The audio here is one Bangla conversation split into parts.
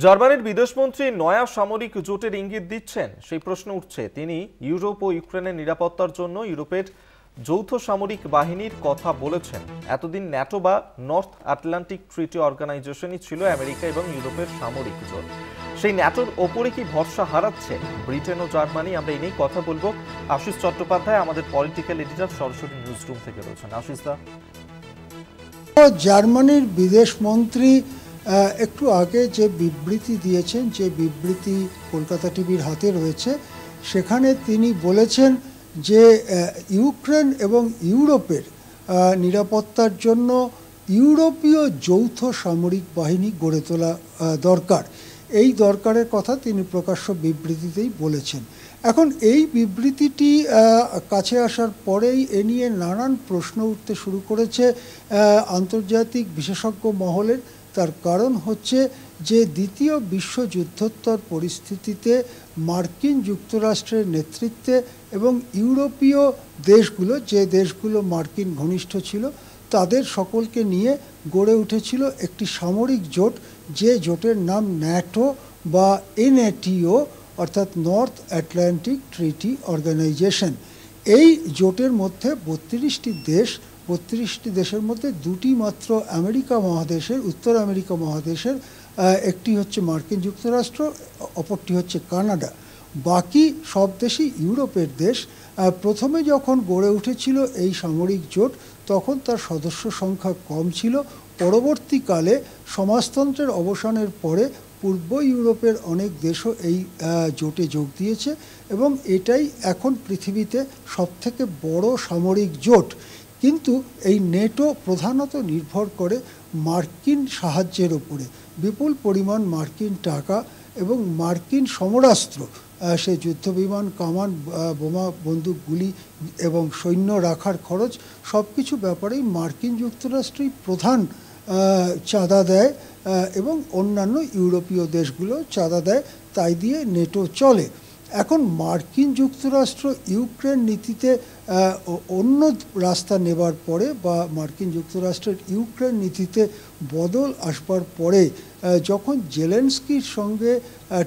জার্মানির বিদেশমন্ত্রী নয়া সামরিক জোটের ইঙ্গিত দিচ্ছেন, সেই প্রশ্ন উঠছে। তিনি ইউরোপ ও ইউক্রেনের নিরাপত্তার জন্য ইউরোপের যৌথ সামরিক বাহিনীর কথা বলেছেন। এতদিন ন্যাটো বা নর্থ আটলান্টিক ট্রিটি অর্গানাইজেশনই ছিল আমেরিকা এবং ইউরোপের সামরিক জোট। সেই ন্যাটোর ওপরে কি ভরসা হারাচ্ছে ব্রিটেন ও জার্মানি? আমরা এই নিয়ে কথা বলবো। আশিস চট্টোপাধ্যায় আমাদের পলিটিক্যাল এডিটর সরাসরি নিউজ রুম থেকে রয়েছেন। আশিস দা, জার্মানির বিদেশমন্ত্রী একটু আগে যে বিবৃতি দিয়েছেন, যে বিবৃতি কলকাতা টিভির হাতে রয়েছে, সেখানে তিনি বলেছেন যে ইউক্রেন এবং ইউরোপের নিরাপত্তার জন্য ইউরোপীয় যৌথ সামরিক বাহিনী গড়ে তোলা দরকার। এই দরকারের কথা তিনি প্রকাশ্য বিবৃতিতেই বলেছেন। এখন এই বিবৃতিটি কাছে আসার পরেই এ নিয়ে নানান প্রশ্ন উঠতে শুরু করেছে আন্তর্জাতিক বিশেষজ্ঞ মহলের। তার কারণ হচ্ছে যে দ্বিতীয় বিশ্বযুদ্ধোত্তর পরিস্থিতিতে মার্কিন যুক্তরাষ্ট্রের নেতৃত্বে এবং ইউরোপীয় দেশগুলো, যে দেশগুলো মার্কিন ঘনিষ্ঠ ছিল, তাদের সকলকে নিয়ে গড়ে উঠেছিল একটি সামরিক জোট, যে জোটের নাম ন্যাটো বা এনএটিও, অর্থাৎ নর্থ আটলান্টিক ট্রিটি অর্গানাইজেশন। এই জোটের মধ্যে 32টি দেশের মধ্যে দুটি মাত্র আমেরিকা মহাদেশের, উত্তর আমেরিকা মহাদেশের। একটি হচ্ছে মার্কিন যুক্তরাষ্ট্র, অপরটি হচ্ছে কানাডা। বাকি সব দেশই ইউরোপের দেশ। প্রথমে যখন গড়ে উঠেছিল এই সামরিক জোট, তখন তার সদস্য সংখ্যা কম ছিল। পরবর্তীকালে সমাজতন্ত্রের অবসানের পরে পূর্ব ইউরোপের অনেক দেশও এই জোটে যোগ দিয়েছে এবং এটাই এখন পৃথিবীতে সবথেকে বড় সামরিক জোট। কিন্তু এই নেটো প্রধানত নির্ভর করে মার্কিন সাহায্যের ওপরে। বিপুল পরিমাণ মার্কিন টাকা এবং মার্কিন সমরাস্ত্র, সে যুদ্ধবিমান, কামান, বোমা, বন্দুক, গুলি এবং সৈন্য রাখার খরচ, সব কিছু ব্যাপারেই মার্কিন যুক্তরাষ্ট্রই প্রধান চাঁদা দেয় এবং অন্যান্য ইউরোপীয় দেশগুলো চাঁদা দেয়। তাই দিয়ে নেটো চলে। এখন মার্কিন যুক্তরাষ্ট্র ইউক্রেন নীতিতে অন্য রাস্তা নেবার পরে, বা মার্কিন যুক্তরাষ্ট্রের ইউক্রেন নীতিতে বদল আসবার পরে, যখন জেলেনস্কির সঙ্গে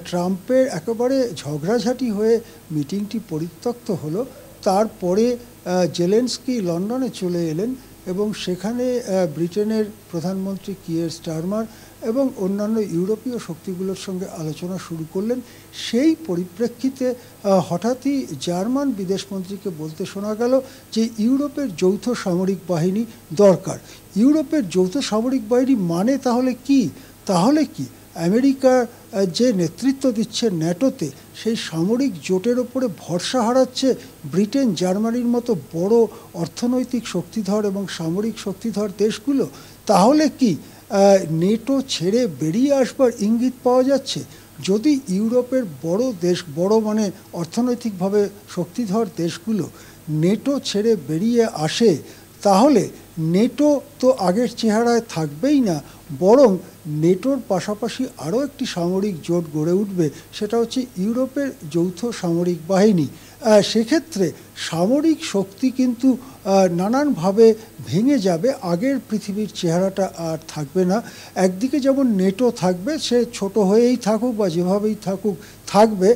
ট্রাম্পের একেবারে ঝগড়াঝাটি হয়ে মিটিংটি পরিত্যক্ত হলো, তারপরে জেলেনস্কি লন্ডনে চলে এলেন এবং সেখানে ব্রিটেনের প্রধানমন্ত্রী কিয়ের স্টারমার এবং অন্যান্য ইউরোপীয় শক্তিগুলোর সঙ্গে আলোচনা শুরু করলেন। সেই পরিপ্রেক্ষিতে হঠাৎই জার্মান বিদেশমন্ত্রীকে বলতে শোনা গেল যে ইউরোপের যৌথ সামরিক বাহিনী দরকার। ইউরোপের যৌথ সামরিক বাহিনী মানে তাহলে কি? আমেরিকা যে নেতৃত্ব দিচ্ছে ন্যাটোতে, সেই সামরিক জোটের ওপরে ভরসা হারাচ্ছে ব্রিটেন, জার্মানির মতো বড় অর্থনৈতিক শক্তিধর এবং সামরিক শক্তিধর দেশগুলো। তাহলে কি নেটো ছেড়ে বেরিয়ে আসবার ইঙ্গিত পাওয়া যাচ্ছে? যদি ইউরোপের বড় দেশ, বড় মানে অর্থনৈতিকভাবে শক্তিধর দেশগুলো নেটো ছেড়ে বেরিয়ে আসে, তাহলে নেটো তো আগের চেহারায় থাকবেই না, বরং নেটোর পাশাপাশি আরও একটি সামরিক জোট গড়ে উঠবে, সেটা হচ্ছে ইউরোপের যৌথ সামরিক বাহিনী। সেক্ষেত্রে সামরিক শক্তি কিন্তু নানানভাবে ভেঙে যাবে, আগের পৃথিবীর চেহারাটা আর থাকবে না। একদিকে যেমন নেটো থাকবে, সে ছোট হয়েই থাকুক বা যেভাবেই থাকুক থাকবে,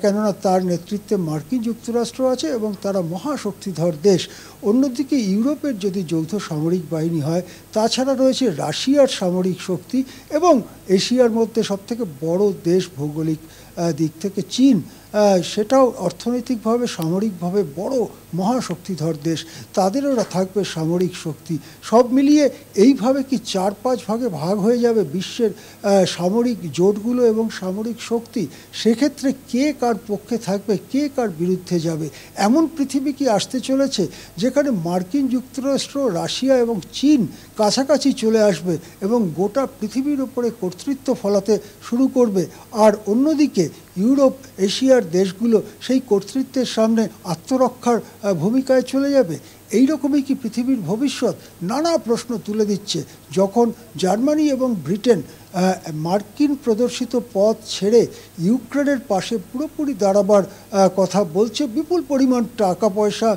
কেননা তার নেতৃত্বে মার্কিন যুক্তরাষ্ট্র আছে এবং তারা মহাশক্তিধর দেশ। অন্যদিকে ইউরোপের যদি যৌথ সামরিক বাহিনী হয়, তাছাড়া রয়েছে রাশিয়ার সামরিক শক্তি এবং এশিয়ার মধ্যে সবথেকে বড় দেশ ভৌগোলিক দিক থেকে চীন, সেটাও অর্থনৈতিকভাবে সামরিকভাবে বড় মহাশক্তিধর দেশ, তাদেরও থাকবে সামরিক শক্তি। সব মিলিয়ে এইভাবে কি 4-5 ভাগে ভাগ হয়ে যাবে বিশ্বের সামরিক জোটগুলো এবং সামরিক শক্তি? সেক্ষেত্রে কে কার পক্ষে থাকবে, কে কার বিরুদ্ধে যাবে? এমন পৃথিবী কি আসতে চলেছে যেখানে মার্কিন যুক্তরাষ্ট্র, রাশিয়া এবং চীন কাছাকাছি চলে আসবে এবং গোটা পৃথিবীর ওপরে কর্তৃত্ব ফলাতে শুরু করবে, আর অন্যদিকে ইউরোপ, এশিয়ার দেশগুলো সেই কর্তৃত্বের সামনে আত্মরক্ষার ভূমিকায় চলে যাবে? এই রকমই কি পৃথিবীর ভবিষ্যৎ? নানা প্রশ্ন তুলে দিচ্ছে। যখন জার্মানি এবং ব্রিটেন মার্কিন প্রদর্শিত পথ ছেড়ে ইউক্রেনের পাশে পুরোপুরি দাঁড়াবার কথা বলছে, বিপুল পরিমাণ টাকা পয়সা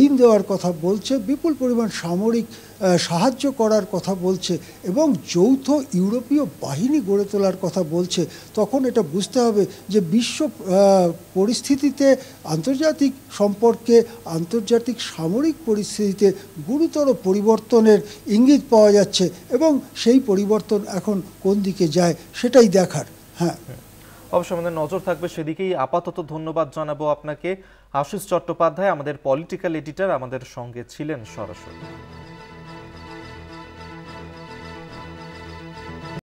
ঋণ দেওয়ার কথা বলছে, বিপুল পরিমাণ সামরিক সাহায্য করার কথা বলছে এবং যৌথ ইউরোপীয় বাহিনী গড়ে তোলার কথা বলছে, তখন এটা বুঝতে হবে যে বিশ্ব পরিস্থিতিতে, আন্তর্জাতিক সম্পর্কে, আন্তর্জাতিক সামরিক পরিস্থিতিতে গুরুতর পরিবর্তনের ইঙ্গিত পাওয়া যাচ্ছে এবং সেই পরিবর্তন এখন কোন দিকে যায় সেটাই দেখার। হ্যাঁ, অবশ্যই আমাদের নজর থাকবে সেদিকেই। আপাতত ধন্যবাদ জানাবো আপনাকে। আশিস চট্টোপাধ্যায়, আমাদের পলিটিক্যাল এডিটর, আমাদের সঙ্গে ছিলেন সরাসরি।